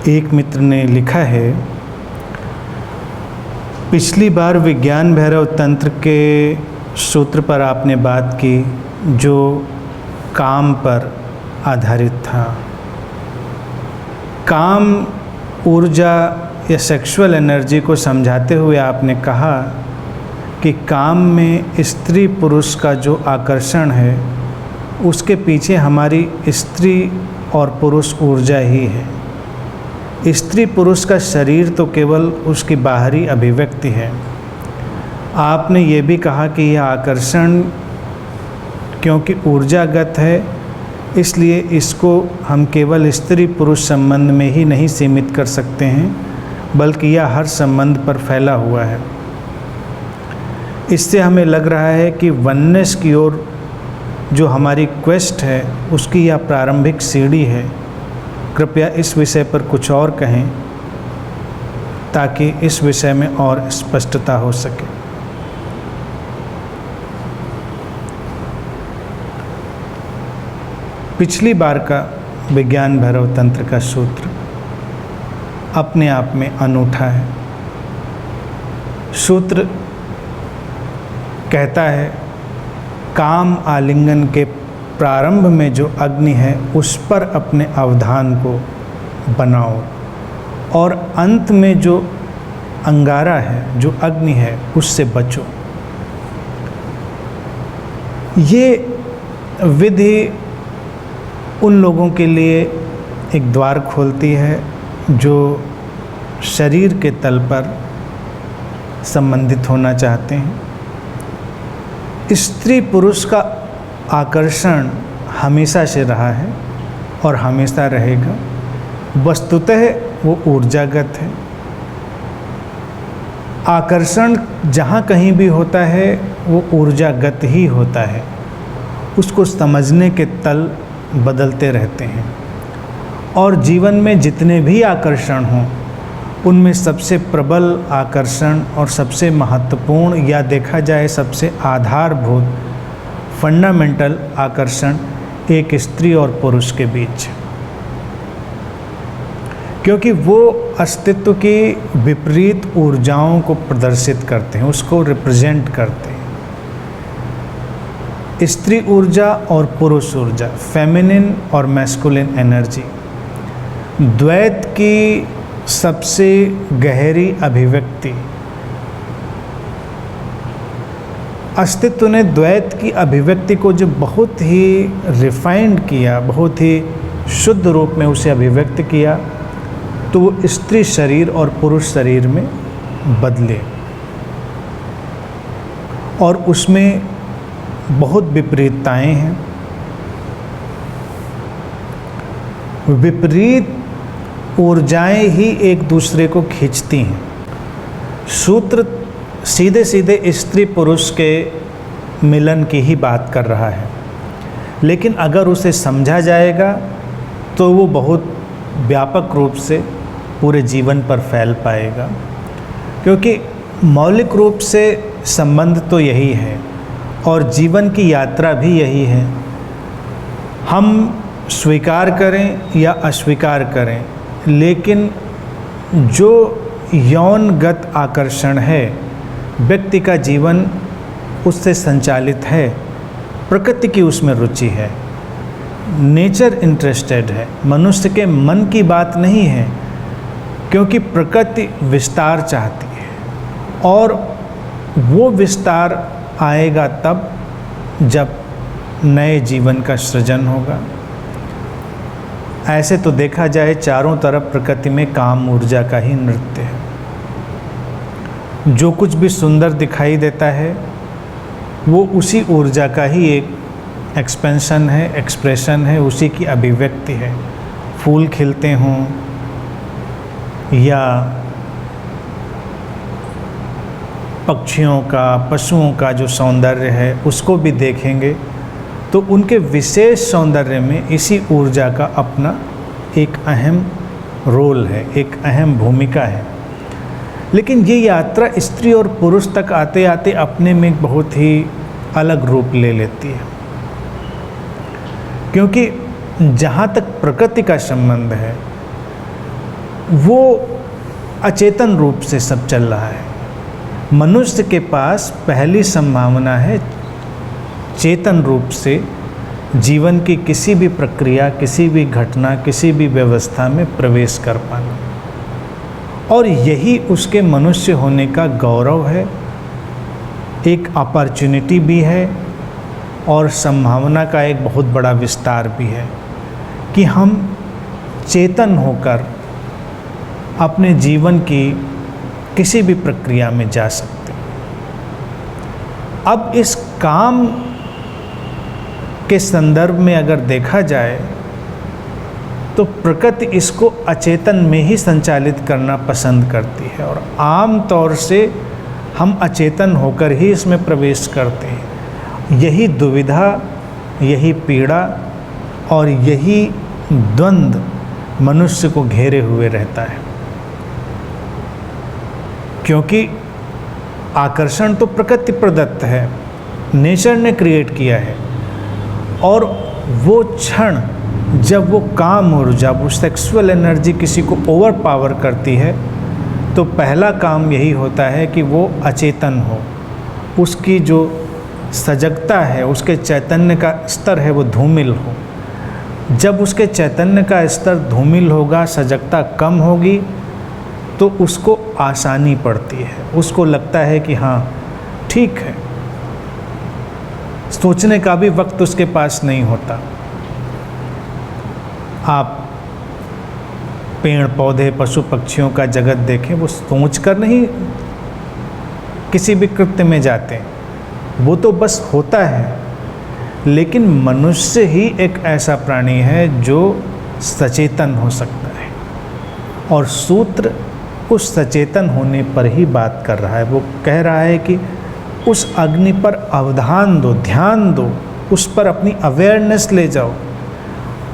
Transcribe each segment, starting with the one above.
एक मित्र ने लिखा है, पिछली बार विज्ञान भैरव तंत्र के सूत्र पर आपने बात की जो काम पर आधारित था। काम ऊर्जा या सेक्सुअल एनर्जी को समझाते हुए आपने कहा कि काम में स्त्री पुरुष का जो आकर्षण है उसके पीछे हमारी स्त्री और पुरुष ऊर्जा ही है। स्त्री पुरुष का शरीर तो केवल उसकी बाहरी अभिव्यक्ति है। आपने ये भी कहा कि यह आकर्षण क्योंकि ऊर्जागत है इसलिए इसको हम केवल स्त्री पुरुष संबंध में ही नहीं सीमित कर सकते हैं बल्कि यह हर संबंध पर फैला हुआ है। इससे हमें लग रहा है कि वननेस की ओर जो हमारी क्वेस्ट है उसकी यह प्रारंभिक सीढ़ी है। कृपया इस विषय पर कुछ और कहें ताकि इस विषय में और स्पष्टता हो सके। पिछली बार का विज्ञान भैरव तंत्र का सूत्र अपने आप में अनूठा है। सूत्र कहता है, काम आलिंगन के प्रारंभ में जो अग्नि है उस पर अपने अवधान को बनाओ और अंत में जो अंगारा है, जो अग्नि है, उससे बचो। ये विधि उन लोगों के लिए एक द्वार खोलती है जो शरीर के तल पर संबंधित होना चाहते हैं। स्त्री पुरुष का आकर्षण हमेशा से रहा है और हमेशा रहेगा। वस्तुतः वो ऊर्जागत है। आकर्षण जहाँ कहीं भी होता है वो ऊर्जागत ही होता है। उसको समझने के तल बदलते रहते हैं और जीवन में जितने भी आकर्षण हों उनमें सबसे प्रबल आकर्षण और सबसे महत्वपूर्ण या देखा जाए सबसे आधारभूत फंडामेंटल आकर्षण एक स्त्री और पुरुष के बीच, क्योंकि वो अस्तित्व की विपरीत ऊर्जाओं को प्रदर्शित करते हैं, उसको रिप्रेजेंट करते हैं। स्त्री ऊर्जा और पुरुष ऊर्जा, फेमिनिन और मैस्कुलिन एनर्जी, द्वैत की सबसे गहरी अभिव्यक्ति। अस्तित्व ने द्वैत की अभिव्यक्ति को जो बहुत ही रिफाइंड किया, बहुत ही शुद्ध रूप में उसे अभिव्यक्त किया, तो वो स्त्री शरीर और पुरुष शरीर में बदले और उसमें बहुत विपरीतताएं हैं। विपरीत ऊर्जाएं ही एक दूसरे को खींचती हैं। सूत्र सीधे सीधे स्त्री पुरुष के मिलन की ही बात कर रहा है, लेकिन अगर उसे समझा जाएगा तो वो बहुत व्यापक रूप से पूरे जीवन पर फैल पाएगा, क्योंकि मौलिक रूप से संबंध तो यही है और जीवन की यात्रा भी यही है। हम स्वीकार करें या अस्वीकार करें, लेकिन जो यौनगत आकर्षण है व्यक्ति का जीवन उससे संचालित है। प्रकृति की उसमें रुचि है, नेचर इंटरेस्टेड है, मनुष्य के मन की बात नहीं है, क्योंकि प्रकृति विस्तार चाहती है और वो विस्तार आएगा तब जब नए जीवन का सृजन होगा। ऐसे तो देखा जाए चारों तरफ प्रकृति में काम ऊर्जा का ही नृत्य है। जो कुछ भी सुंदर दिखाई देता है वो उसी ऊर्जा का ही एक एक्सपेंशन है, एक्सप्रेशन है, उसी की अभिव्यक्ति है। फूल खिलते हों या पक्षियों का, पशुओं का जो सौंदर्य है उसको भी देखेंगे तो उनके विशेष सौंदर्य में इसी ऊर्जा का अपना एक अहम रोल है, एक अहम भूमिका है। लेकिन ये यात्रा स्त्री और पुरुष तक आते आते अपने में एक बहुत ही अलग रूप ले लेती है, क्योंकि जहाँ तक प्रकृति का संबंध है वो अचेतन रूप से सब चल रहा है। मनुष्य के पास पहली संभावना है चेतन रूप से जीवन की किसी भी प्रक्रिया, किसी भी घटना, किसी भी व्यवस्था में प्रवेश कर पाना, और यही उसके मनुष्य होने का गौरव है, एक अपॉर्चुनिटी भी है और संभावना का एक बहुत बड़ा विस्तार भी है कि हम चेतन होकर अपने जीवन की किसी भी प्रक्रिया में जा सकते हैं। अब इस काम के संदर्भ में अगर देखा जाए तो प्रकृति इसको अचेतन में ही संचालित करना पसंद करती है और आम तौर से हम अचेतन होकर ही इसमें प्रवेश करते हैं। यही दुविधा, यही पीड़ा और यही द्वंद्व मनुष्य को घेरे हुए रहता है, क्योंकि आकर्षण तो प्रकृति प्रदत्त है, नेचर ने क्रिएट किया है, और वो क्षण जब वो काम ऊर्जा, वो सेक्सुअल एनर्जी किसी को ओवर पावर करती है तो पहला काम यही होता है कि वो अचेतन हो, उसकी जो सजगता है, उसके चैतन्य का स्तर है वो धूमिल हो। जब उसके चैतन्य का स्तर धूमिल होगा, सजगता कम होगी, तो उसको आसानी पड़ती है, उसको लगता है कि हाँ ठीक है, सोचने का भी वक्त उसके पास नहीं होता। आप पेड़ पौधे, पशु पक्षियों का जगत देखें, वो सोच कर नहीं किसी भी कृत्य में जाते, वो तो बस होता है। लेकिन मनुष्य ही एक ऐसा प्राणी है जो सचेतन हो सकता है, और सूत्र उस सचेतन होने पर ही बात कर रहा है। वो कह रहा है कि उस अग्नि पर अवधान दो, ध्यान दो, उस पर अपनी अवेयरनेस ले जाओ।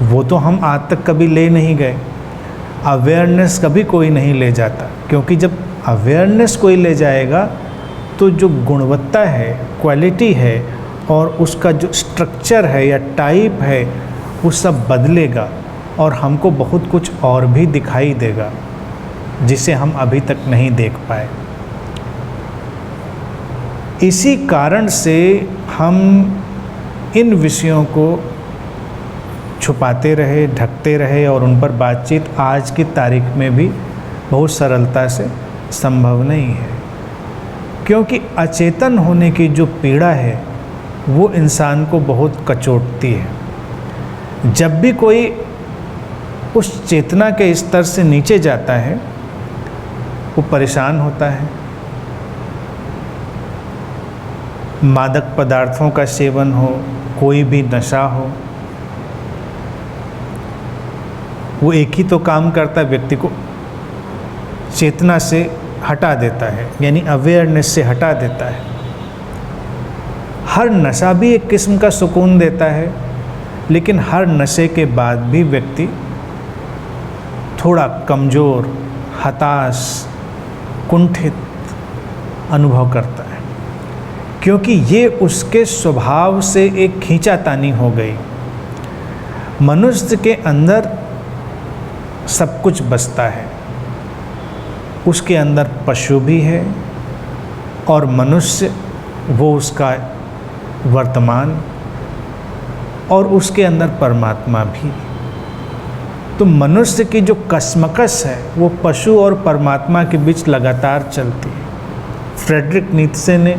वो तो हम आज तक कभी ले नहीं गए। अवेयरनेस कभी कोई नहीं ले जाता, क्योंकि जब अवेयरनेस कोई ले जाएगा तो जो गुणवत्ता है, क्वालिटी है, और उसका जो स्ट्रक्चर है या टाइप है, वो सब बदलेगा और हमको बहुत कुछ और भी दिखाई देगा जिसे हम अभी तक नहीं देख पाए। इसी कारण से हम इन विषयों को छुपाते रहे, ढकते रहे, और उन पर बातचीत आज की तारीख में भी बहुत सरलता से संभव नहीं है, क्योंकि अचेतन होने की जो पीड़ा है वो इंसान को बहुत कचोटती है। जब भी कोई उस चेतना के स्तर से नीचे जाता है वो परेशान होता है। मादक पदार्थों का सेवन हो, कोई भी नशा हो, वो एक ही तो काम करता है, व्यक्ति को चेतना से हटा देता है, यानी अवेयरनेस से हटा देता है। हर नशा भी एक किस्म का सुकून देता है, लेकिन हर नशे के बाद भी व्यक्ति थोड़ा कमज़ोर, हताश, कुंठित अनुभव करता है, क्योंकि ये उसके स्वभाव से एक खींचातानी हो गई। मनुष्य के अंदर सब कुछ बसता है, उसके अंदर पशु भी है और मनुष्य वो उसका वर्तमान, और उसके अंदर परमात्मा भी। तो मनुष्य की जो कशमकश है वो पशु और परमात्मा के बीच लगातार चलती है। फ्रेडरिक नीत्शे ने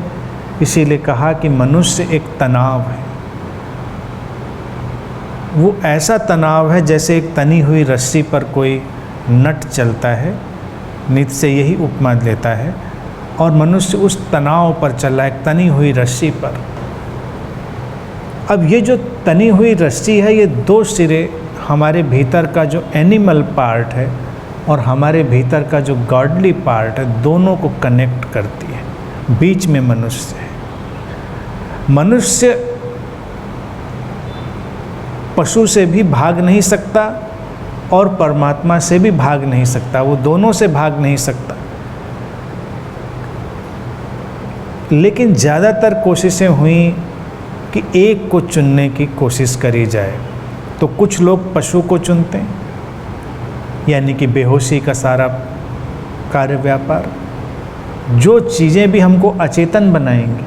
इसीलिए कहा कि मनुष्य एक तनाव है। वो ऐसा तनाव है जैसे एक तनी हुई रस्सी पर कोई नट चलता है, नीत्शे यही उपमा देता है, और मनुष्य उस तनाव पर चला, एक तनी हुई रस्सी पर। अब ये जो तनी हुई रस्सी है, ये दो सिरे हमारे भीतर का जो एनिमल पार्ट है और हमारे भीतर का जो गॉडली पार्ट है, दोनों को कनेक्ट करती है। बीच में मनुष्य है। मनुष्य पशु से भी भाग नहीं सकता और परमात्मा से भी भाग नहीं सकता, वो दोनों से भाग नहीं सकता। लेकिन ज़्यादातर कोशिशें हुई कि एक को चुनने की कोशिश करी जाए, तो कुछ लोग पशु को चुनते हैं, यानी कि बेहोशी का सारा कार्य व्यापार। जो चीज़ें भी हमको अचेतन बनाएंगी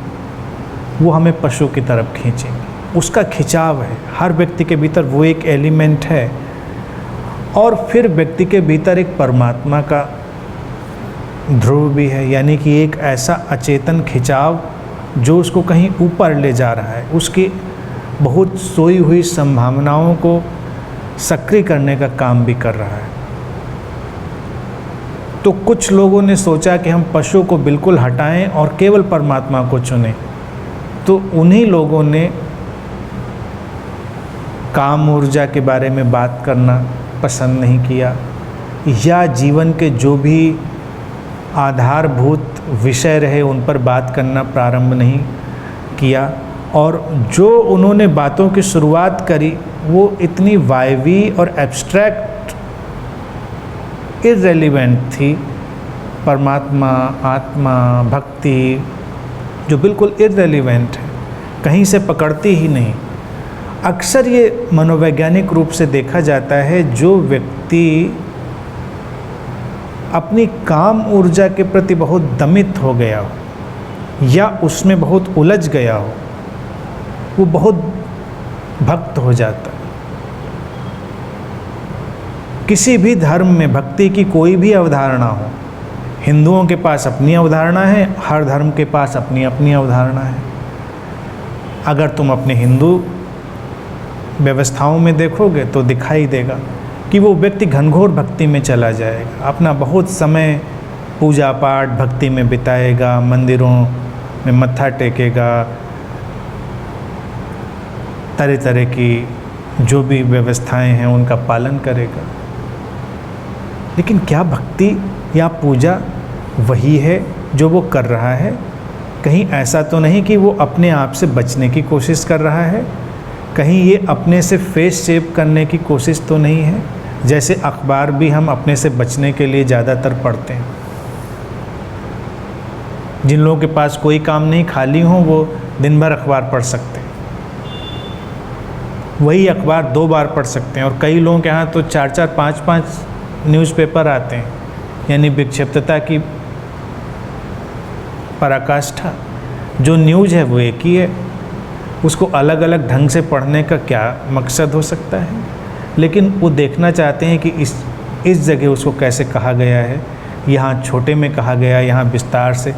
वो हमें पशु की तरफ खींचेंगी। उसका खिंचाव है, हर व्यक्ति के भीतर वो एक एलिमेंट है। और फिर व्यक्ति के भीतर एक परमात्मा का ध्रुव भी है, यानी कि एक ऐसा अचेतन खिंचाव जो उसको कहीं ऊपर ले जा रहा है, उसकी बहुत सोई हुई संभावनाओं को सक्रिय करने का काम भी कर रहा है। तो कुछ लोगों ने सोचा कि हम पशु को बिल्कुल हटाएं और केवल परमात्मा को चुनें। तो उन्हीं लोगों ने काम ऊर्जा के बारे में बात करना पसंद नहीं किया, या जीवन के जो भी आधारभूत विषय रहे उन पर बात करना प्रारंभ नहीं किया। और जो उन्होंने बातों की शुरुआत करी वो इतनी वायवी और एब्स्ट्रैक्ट, इररेलेवेंट थी। परमात्मा, आत्मा, भक्ति जो बिल्कुल इररेलेवेंट है, कहीं से पकड़ती ही नहीं। अक्सर ये मनोवैज्ञानिक रूप से देखा जाता है, जो व्यक्ति अपनी काम ऊर्जा के प्रति बहुत दमित हो गया हो या उसमें बहुत उलझ गया हो, वो बहुत भक्त हो जाता है। किसी भी धर्म में भक्ति की कोई भी अवधारणा हो, हिंदुओं के पास अपनी अवधारणा है, हर धर्म के पास अपनी अपनी अवधारणा है। अगर तुम अपने हिंदू व्यवस्थाओं में देखोगे तो दिखाई देगा कि वो व्यक्ति घनघोर भक्ति में चला जाएगा, अपना बहुत समय पूजा पाठ भक्ति में बिताएगा, मंदिरों में मत्था टेकेगा, तरह तरह की जो भी व्यवस्थाएं हैं उनका पालन करेगा। लेकिन क्या भक्ति या पूजा वही है जो वो कर रहा है? कहीं ऐसा तो नहीं कि वो अपने आप से बचने की कोशिश कर रहा है? कहीं ये अपने से फेस शेप करने की कोशिश तो नहीं है? जैसे अखबार भी हम अपने से बचने के लिए ज़्यादातर पढ़ते हैं। जिन लोगों के पास कोई काम नहीं, खाली हो, वो दिन भर अखबार पढ़ सकते हैं। वही अखबार 2 बार पढ़ सकते हैं। और कई लोगों के यहाँ तो 4-4, 5-5 न्यूज़पेपर आते हैं, यानी विक्षिप्तता की पराकाष्ठा। जो न्यूज़ है वो एक ही है, उसको अलग अलग ढंग से पढ़ने का क्या मकसद हो सकता है? लेकिन वो देखना चाहते हैं कि इस जगह उसको कैसे कहा गया है, यहाँ छोटे में कहा गया, यहाँ विस्तार से।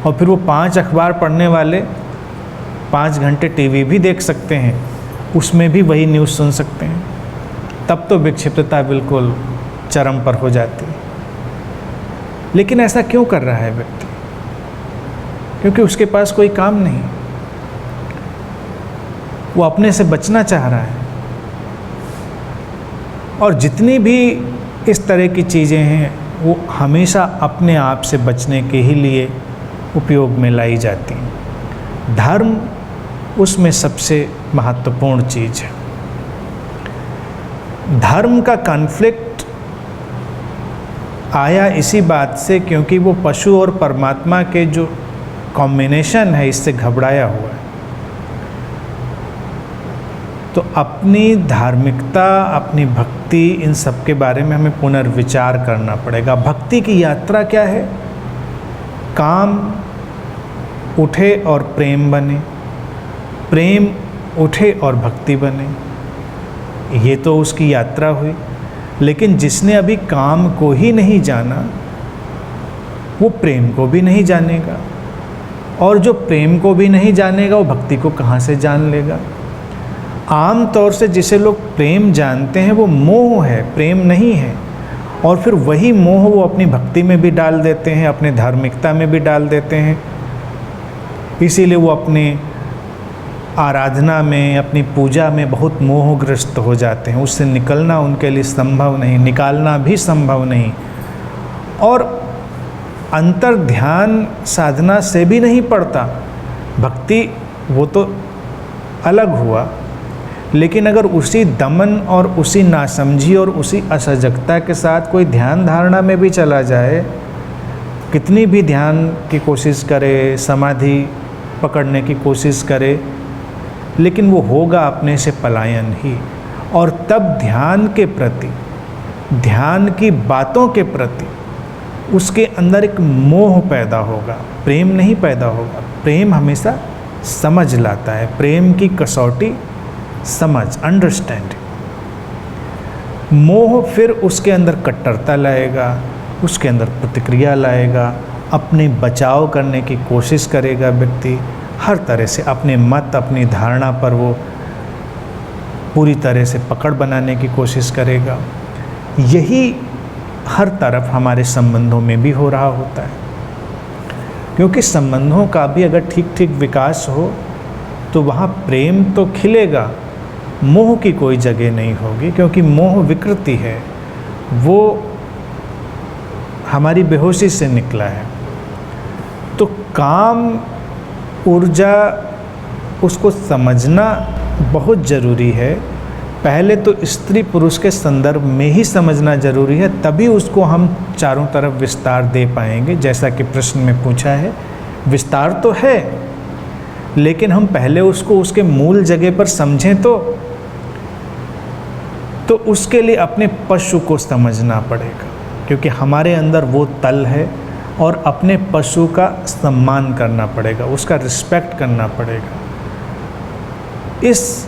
और फिर वो 5 अखबार पढ़ने वाले 5 घंटे टीवी भी देख सकते हैं, उसमें भी वही न्यूज़ सुन सकते हैं। तब तो विक्षिप्तता बिल्कुल चरम पर हो जाती है। लेकिन ऐसा क्यों कर रहा है व्यक्ति? क्योंकि उसके पास कोई काम नहीं, वो अपने से बचना चाह रहा है। और जितनी भी इस तरह की चीज़ें हैं वो हमेशा अपने आप से बचने के ही लिए उपयोग में लाई जाती हैं। धर्म उसमें सबसे महत्वपूर्ण चीज़ है। धर्म का कॉन्फ्लिक्ट आया इसी बात से, क्योंकि वो पशु और परमात्मा के जो कॉम्बिनेशन है इससे घबराया हुआ है। तो अपनी धार्मिकता, अपनी भक्ति, इन सब के बारे में हमें पुनर्विचार करना पड़ेगा। भक्ति की यात्रा क्या है? काम उठे और प्रेम बने, प्रेम उठे और भक्ति बने, ये तो उसकी यात्रा हुई। लेकिन जिसने अभी काम को ही नहीं जाना वो प्रेम को भी नहीं जानेगा, और जो प्रेम को भी नहीं जानेगा वो भक्ति को कहाँ से जान लेगा? आम तौर से जिसे लोग प्रेम जानते हैं वो मोह है, प्रेम नहीं है। और फिर वही मोह वो अपनी भक्ति में भी डाल देते हैं, अपने धार्मिकता में भी डाल देते हैं। इसीलिए वो अपने आराधना में, अपनी पूजा में बहुत मोहग्रस्त हो जाते हैं। उससे निकलना उनके लिए संभव नहीं, निकालना भी संभव नहीं। और अंतर ध्यान साधना से भी नहीं पड़ता। भक्ति वो तो अलग हुआ, लेकिन अगर उसी दमन और उसी नासमझी और उसी असजगता के साथ कोई ध्यान धारणा में भी चला जाए, कितनी भी ध्यान की कोशिश करे, समाधि पकड़ने की कोशिश करे, लेकिन वो होगा अपने से पलायन ही। और तब ध्यान के प्रति, ध्यान की बातों के प्रति उसके अंदर एक मोह पैदा होगा, प्रेम नहीं पैदा होगा। प्रेम हमेशा समझ लाता है, प्रेम की कसौटी समझ, अंडरस्टैंडिंग। मोह फिर उसके अंदर कट्टरता लाएगा, उसके अंदर प्रतिक्रिया लाएगा, अपने बचाव करने की कोशिश करेगा व्यक्ति, हर तरह से अपने मत, अपनी धारणा पर वो पूरी तरह से पकड़ बनाने की कोशिश करेगा। यही हर तरफ हमारे संबंधों में भी हो रहा होता है, क्योंकि संबंधों का भी अगर ठीक ठीक विकास हो तो वहाँ प्रेम तो खिलेगा, मोह की कोई जगह नहीं होगी, क्योंकि मोह विकृति है, वो हमारी बेहोशी से निकला है। तो काम ऊर्जा उसको समझना बहुत ज़रूरी है। पहले तो स्त्री पुरुष के संदर्भ में ही समझना ज़रूरी है, तभी उसको हम चारों तरफ विस्तार दे पाएंगे। जैसा कि प्रश्न में पूछा है, विस्तार तो है, लेकिन हम पहले उसको उसके मूल जगह पर समझें तो उसके लिए अपने पशु को समझना पड़ेगा, क्योंकि हमारे अंदर वो तल है और अपने पशु का सम्मान करना पड़ेगा, उसका रिस्पेक्ट करना पड़ेगा। इस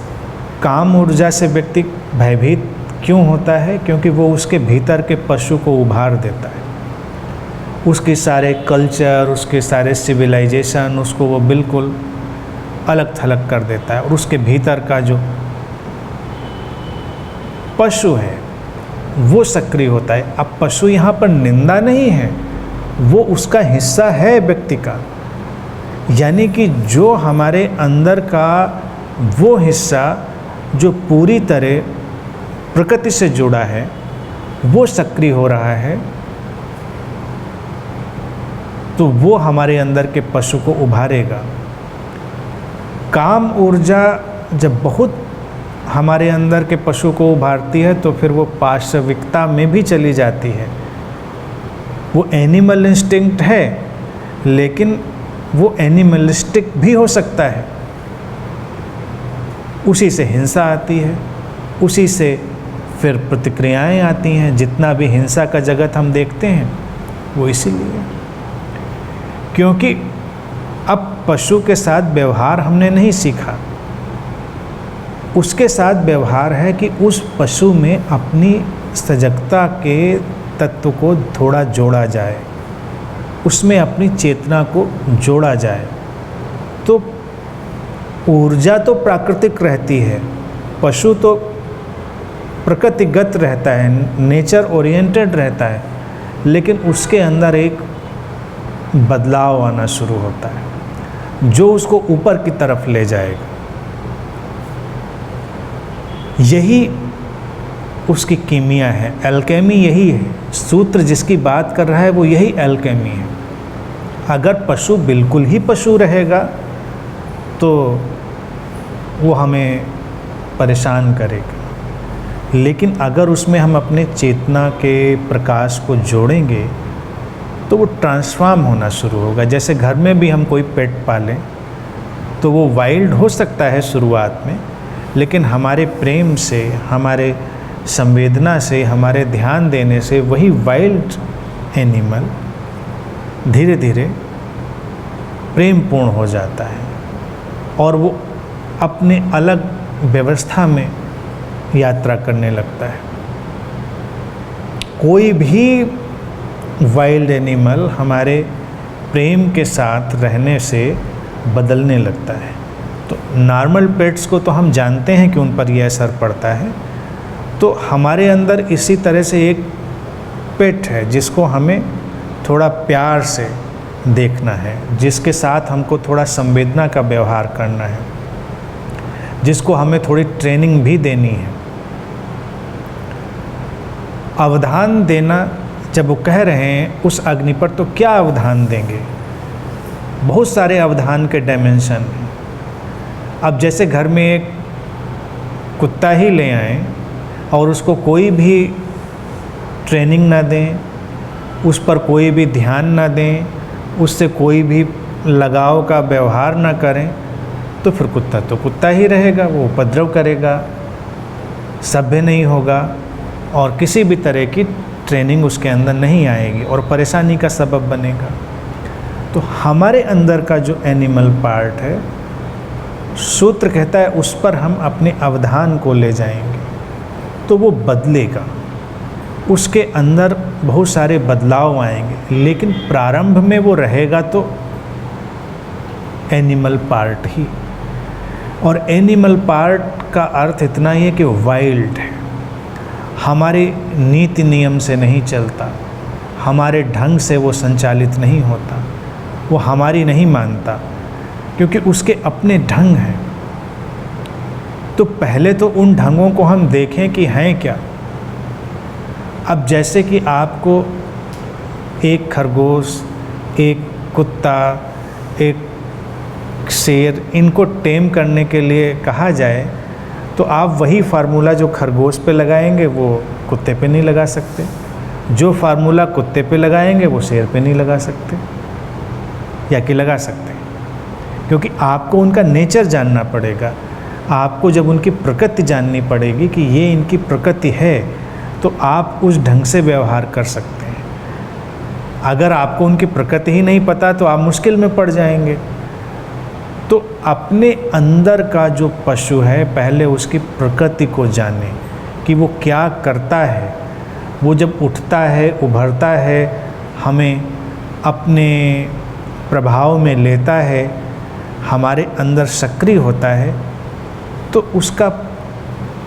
काम ऊर्जा से व्यक्ति भयभीत क्यों होता है? क्योंकि वो उसके भीतर के पशु को उभार देता है, उसके सारे कल्चर, उसके सारे सिविलाइजेशन, उसको वो बिल्कुल अलग थलग कर देता है, और उसके भीतर का जो पशु है वो सक्रिय होता है। अब पशु यहाँ पर निंदा नहीं है, वो उसका हिस्सा है व्यक्ति का, यानी कि जो हमारे अंदर का वो हिस्सा जो पूरी तरह प्रकृति से जुड़ा है वो सक्रिय हो रहा है, तो वो हमारे अंदर के पशु को उभारेगा। काम ऊर्जा जब बहुत हमारे अंदर के पशु को उभारती है तो फिर वो पाशविकता में भी चली जाती है। वो एनिमल इंस्टिंक्ट है, लेकिन वो एनिमलिस्टिक भी हो सकता है। उसी से हिंसा आती है, उसी से फिर प्रतिक्रियाएं आती हैं। जितना भी हिंसा का जगत हम देखते हैं वो इसीलिए, क्योंकि अब पशु के साथ व्यवहार हमने नहीं सीखा, उसके साथ व्यवहार है कि उस पशु में अपनी सजगता के तत्व को थोड़ा जोड़ा जाए, उसमें अपनी चेतना को जोड़ा जाए। तो ऊर्जा तो प्राकृतिक रहती है, पशु तो प्रकृतिगत रहता है, नेचर ओरिएंटेड रहता है, लेकिन उसके अंदर एक बदलाव आना शुरू होता है जो उसको ऊपर की तरफ ले जाएगा। यही उसकी कीमिया है, एल्केमी यही है। सूत्र जिसकी बात कर रहा है वो यही एल्केमी है। अगर पशु बिल्कुल ही पशु रहेगा तो वो हमें परेशान करेगा, लेकिन अगर उसमें हम अपने चेतना के प्रकाश को जोड़ेंगे तो वो ट्रांसफॉर्म होना शुरू होगा। जैसे घर में भी हम कोई पेट पालें तो वो वाइल्ड हो सकता है शुरुआत में, लेकिन हमारे प्रेम से, हमारे संवेदना से, हमारे ध्यान देने से वही वाइल्ड एनिमल धीरे धीरे प्रेम पूर्ण हो जाता है और वो अपने अलग व्यवस्था में यात्रा करने लगता है। कोई भी वाइल्ड एनिमल हमारे प्रेम के साथ रहने से बदलने लगता है। तो नॉर्मल पेट्स को तो हम जानते हैं कि उन पर यह असर पड़ता है, तो हमारे अंदर इसी तरह से एक पेट है जिसको हमें थोड़ा प्यार से देखना है, जिसके साथ हमको थोड़ा संवेदना का व्यवहार करना है, जिसको हमें थोड़ी ट्रेनिंग भी देनी है। अवधान देना, जब वो कह रहे हैं उस अग्नि पर, तो क्या अवधान देंगे? बहुत सारे अवधान के डायमेंशन हैं। अब जैसे घर में एक कुत्ता ही ले आएं और उसको कोई भी ट्रेनिंग ना दें, उस पर कोई भी ध्यान ना दें, उससे कोई भी लगाव का व्यवहार ना करें, तो फिर कुत्ता तो कुत्ता ही रहेगा, वो उपद्रव करेगा, सभ्य नहीं होगा और किसी भी तरह की ट्रेनिंग उसके अंदर नहीं आएगी और परेशानी का सबब बनेगा। तो हमारे अंदर का जो एनिमल पार्ट है, सूत्र कहता है उस पर हम अपने अवधान को ले जाएंगे तो वो बदलेगा, उसके अंदर बहुत सारे बदलाव आएंगे, लेकिन प्रारंभ में वो रहेगा तो एनिमल पार्ट ही। और एनिमल पार्ट का अर्थ इतना ही है कि वाइल्ड है, हमारे नीति नियम से नहीं चलता, हमारे ढंग से वो संचालित नहीं होता, वो हमारी नहीं मानता, क्योंकि उसके अपने ढंग हैं। तो पहले तो उन ढंगों को हम देखें कि हैं क्या। अब जैसे कि आपको एक खरगोश, एक कुत्ता, एक शेर, इनको टेम करने के लिए कहा जाए तो आप वही फार्मूला जो खरगोश पे लगाएंगे वो कुत्ते पे नहीं लगा सकते, जो फार्मूला कुत्ते पे लगाएंगे वो शेर पे नहीं लगा सकते, या कि लगा सकते, क्योंकि आपको उनका नेचर जानना पड़ेगा। आपको जब उनकी प्रकृति जाननी पड़ेगी कि ये इनकी प्रकृति है, तो आप उस ढंग से व्यवहार कर सकते हैं। अगर आपको उनकी प्रकृति ही नहीं पता तो आप मुश्किल में पड़ जाएंगे। तो अपने अंदर का जो पशु है, पहले उसकी प्रकृति को जाने कि वो क्या करता है। वो जब उठता है, उभरता है, हमें अपने प्रभाव में लेता है, हमारे अंदर सक्रिय होता है, तो उसका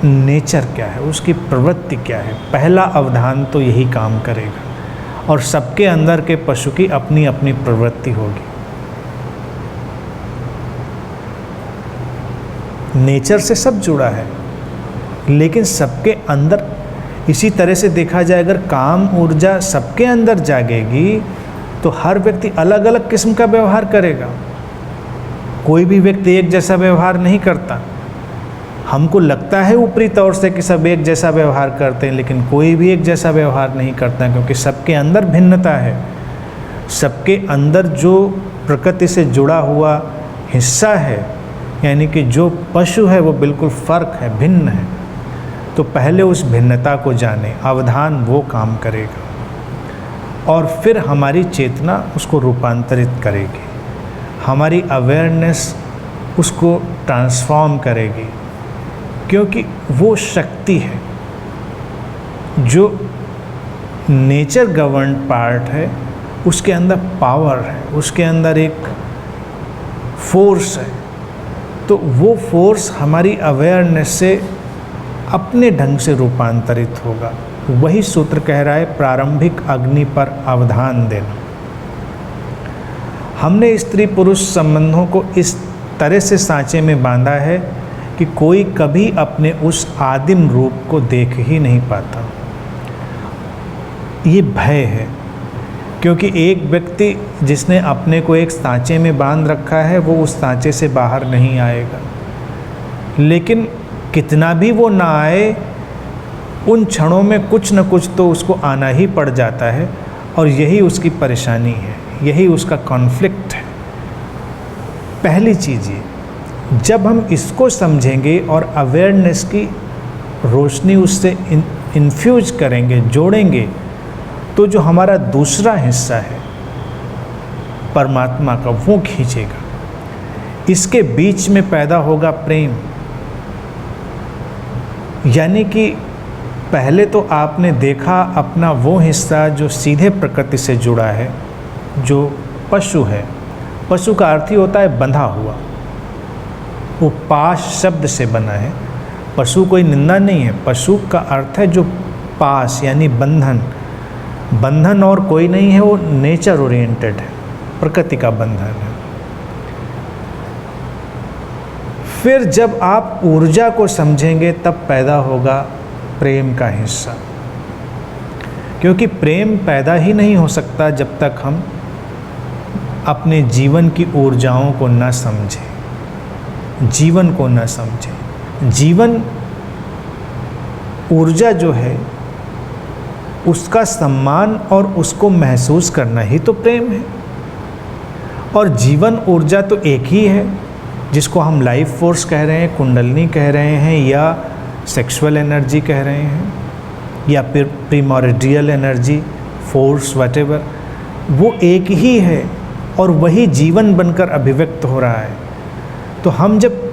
नेचर क्या है, उसकी प्रवृत्ति क्या है, पहला अवधान तो यही काम करेगा। और सबके अंदर के पशु की अपनी अपनी प्रवृत्ति होगी। नेचर से सब जुड़ा है, लेकिन सबके अंदर इसी तरह से देखा जाए, अगर काम ऊर्जा सबके अंदर जागेगी तो हर व्यक्ति अलग अलग किस्म का व्यवहार करेगा। कोई भी व्यक्ति एक जैसा व्यवहार नहीं करता। हमको लगता है ऊपरी तौर से कि सब एक जैसा व्यवहार करते हैं, लेकिन कोई भी एक जैसा व्यवहार नहीं करता, क्योंकि सबके अंदर भिन्नता है। सबके अंदर जो प्रकृति से जुड़ा हुआ हिस्सा है, यानी कि जो पशु है, वो बिल्कुल फर्क है, भिन्न है। तो पहले उस भिन्नता को जाने, अवधान वो काम करेगा और फिर हमारी चेतना उसको रूपांतरित करेगी, हमारी अवेयरनेस उसको ट्रांसफॉर्म करेगी, क्योंकि वो शक्ति है जो नेचर गवर्न पार्ट है, उसके अंदर पावर है, उसके अंदर एक फोर्स है। तो वो फोर्स हमारी अवेयरनेस से अपने ढंग से रूपांतरित होगा। वही सूत्र कह रहा है प्रारंभिक अग्नि पर अवधान देना। हमने स्त्री पुरुष संबंधों को इस तरह से सांचे में बांधा है कि कोई कभी अपने उस आदिम रूप को देख ही नहीं पाता। ये भय है, क्योंकि एक व्यक्ति जिसने अपने को एक सांचे में बांध रखा है, वो उस सांचे से बाहर नहीं आएगा। लेकिन कितना भी वो ना आए, उन क्षणों में कुछ न कुछ तो उसको आना ही पड़ जाता है, और यही उसकी परेशानी है, यही उसका कॉन्फ्लिक्ट है। पहली चीज़ ये, जब हम इसको समझेंगे और अवेयरनेस की रोशनी उससे इन्फ्यूज करेंगे, जोड़ेंगे, तो जो हमारा दूसरा हिस्सा है परमात्मा का, वो खींचेगा। इसके बीच में पैदा होगा प्रेम। यानी कि पहले तो आपने देखा अपना वो हिस्सा जो सीधे प्रकृति से जुड़ा है, जो पशु है। पशु का अर्थ ही होता है बंधा हुआ। वो पाश शब्द से बना है। पशु कोई निंदा नहीं है, पशु का अर्थ है जो पास, यानी बंधन। बंधन और कोई नहीं है, वो नेचर ओरिएंटेड है, प्रकृति का बंधन है। फिर जब आप ऊर्जा को समझेंगे तब पैदा होगा प्रेम का हिस्सा, क्योंकि प्रेम पैदा ही नहीं हो सकता जब तक हम अपने जीवन की ऊर्जाओं को न समझें, जीवन को न समझें। जीवन ऊर्जा जो है उसका सम्मान और उसको महसूस करना ही तो प्रेम है। और जीवन ऊर्जा तो एक ही है, जिसको हम लाइफ फोर्स कह रहे हैं, कुंडलनी कह रहे हैं, या सेक्सुअल एनर्जी कह रहे हैं, या फिर प्रीमोर्डियल एनर्जी, फोर्स, व्हाटएवर, वो एक ही है और वही जीवन बनकर अभिव्यक्त हो रहा है। तो हम जब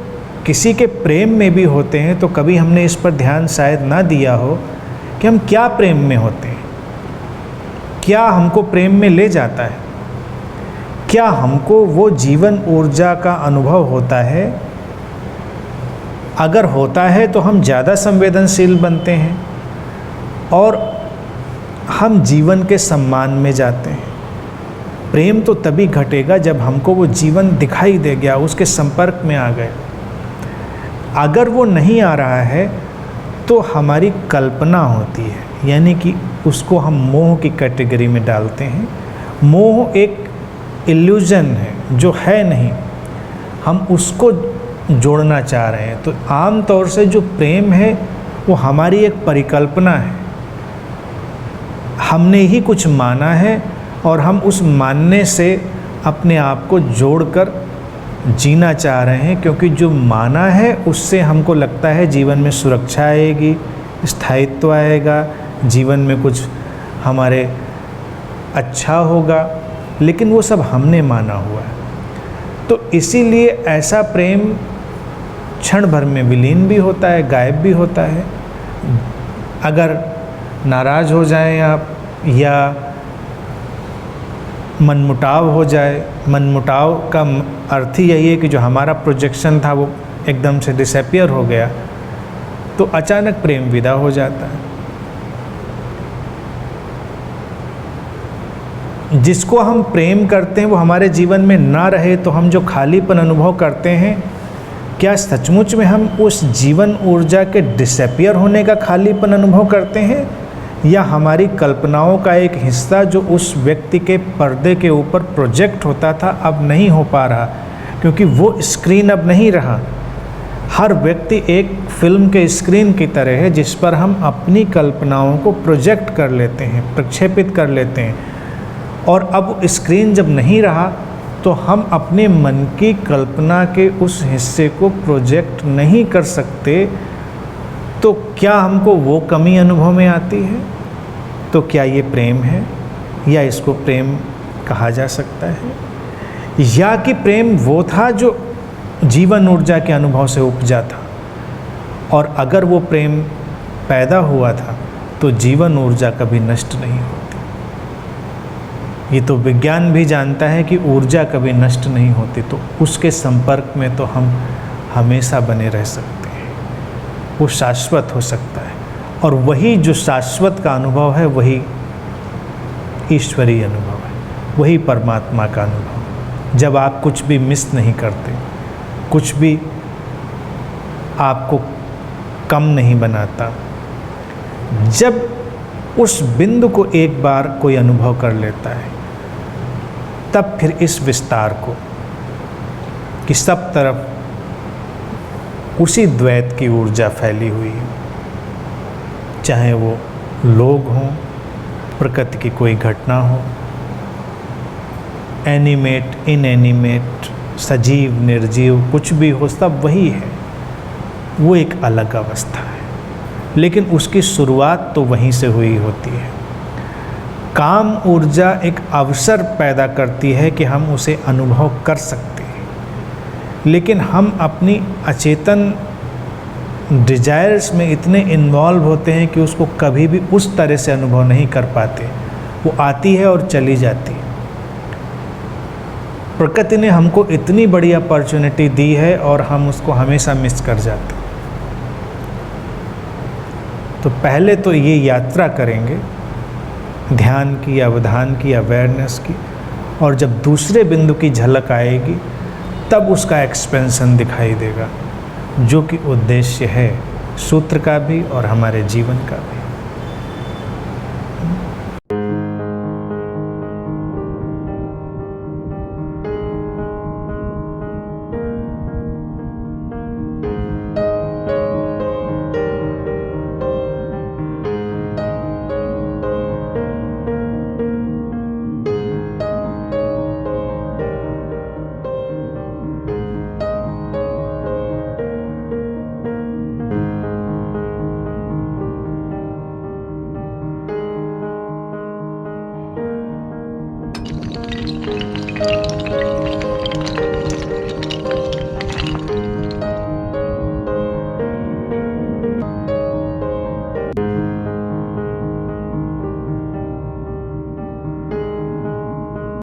किसी के प्रेम में भी होते हैं तो कभी हमने इस पर ध्यान शायद ना दिया हो कि हम क्या प्रेम में होते हैं, क्या हमको प्रेम में ले जाता है, क्या हमको वो जीवन ऊर्जा का अनुभव होता है। अगर होता है तो हम ज़्यादा संवेदनशील बनते हैं और हम जीवन के सम्मान में जाते हैं। प्रेम तो तभी घटेगा जब हमको वो जीवन दिखाई दे गया, उसके संपर्क में आ गए। अगर वो नहीं आ रहा है तो हमारी कल्पना होती है, यानी कि उसको हम मोह की कैटेगरी में डालते हैं। मोह एक इल्यूजन है जो है नहीं, हम उसको जोड़ना चाह रहे हैं। तो आम तौर से जो प्रेम है वो हमारी एक परिकल्पना है, हमने ही कुछ माना है और हम उस मानने से अपने आप को जोड़कर जीना चाह रहे हैं, क्योंकि जो माना है उससे हमको लगता है जीवन में सुरक्षा आएगी, स्थायित्व आएगा, जीवन में कुछ हमारे अच्छा होगा, लेकिन वो सब हमने माना हुआ है। तो इसीलिए ऐसा प्रेम क्षण भर में विलीन भी होता है, गायब भी होता है। अगर नाराज़ हो जाएं आप या मनमुटाव हो जाए, मनमुटाव का अर्थ ही यही है कि जो हमारा प्रोजेक्शन था वो एकदम से डिसअपीयर हो गया, तो अचानक प्रेम विदा हो जाता है। जिसको हम प्रेम करते हैं वो हमारे जीवन में ना रहे तो हम जो खालीपन अनुभव करते हैं, क्या सचमुच में हम उस जीवन ऊर्जा के डिसअपीयर होने का खालीपन अनुभव करते हैं, या हमारी कल्पनाओं का एक हिस्सा जो उस व्यक्ति के पर्दे के ऊपर प्रोजेक्ट होता था अब नहीं हो पा रहा, क्योंकि वो स्क्रीन अब नहीं रहा। हर व्यक्ति एक फिल्म के स्क्रीन की तरह है जिस पर हम अपनी कल्पनाओं को प्रोजेक्ट कर लेते हैं, प्रक्षेपित कर लेते हैं, और अब स्क्रीन जब नहीं रहा तो हम अपने मन की कल्पना के उस हिस्से को प्रोजेक्ट नहीं कर सकते। तो क्या हमको वो कमी अनुभव में आती है? तो क्या ये प्रेम है, या इसको प्रेम कहा जा सकता है? या कि प्रेम वो था जो जीवन ऊर्जा के अनुभव से उपजा था, और अगर वो प्रेम पैदा हुआ था तो जीवन ऊर्जा कभी नष्ट नहीं होती। ये तो विज्ञान भी जानता है कि ऊर्जा कभी नष्ट नहीं होती, तो उसके संपर्क में तो हम हमेशा बने रह सकते हैं, वो शाश्वत हो सकता है। और वही जो शाश्वत का अनुभव है वही ईश्वरीय अनुभव है, वही परमात्मा का अनुभव है। जब आप कुछ भी मिस नहीं करते, कुछ भी आपको कम नहीं बनाता, जब उस बिंदु को एक बार कोई अनुभव कर लेता है, तब फिर इस विस्तार को कि सब तरफ उसी द्वैत की ऊर्जा फैली हुई है, चाहे वो लोग हों, प्रकृति की कोई घटना हो, एनिमेट, इनएनिमेट, सजीव, निर्जीव, कुछ भी हो, सब वही है। वो एक अलग अवस्था है, लेकिन उसकी शुरुआत तो वहीं से हुई होती है। काम ऊर्जा एक अवसर पैदा करती है कि हम उसे अनुभव कर सकते हैं, लेकिन हम अपनी अचेतन डिजायर्स में इतने इन्वॉल्व होते हैं कि उसको कभी भी उस तरह से अनुभव नहीं कर पाते। वो आती है और चली जाती है। प्रकृति ने हमको इतनी बड़ी अपॉर्चुनिटी दी है और हम उसको हमेशा मिस कर जाते हैं। तो पहले तो ये यात्रा करेंगे ध्यान की, अवधान की, अवेयरनेस की, और जब दूसरे बिंदु की झलक आएगी तब उसका एक्सपेंशन दिखाई देगा, जो कि उद्देश्य है सूत्र का भी और हमारे जीवन का भी।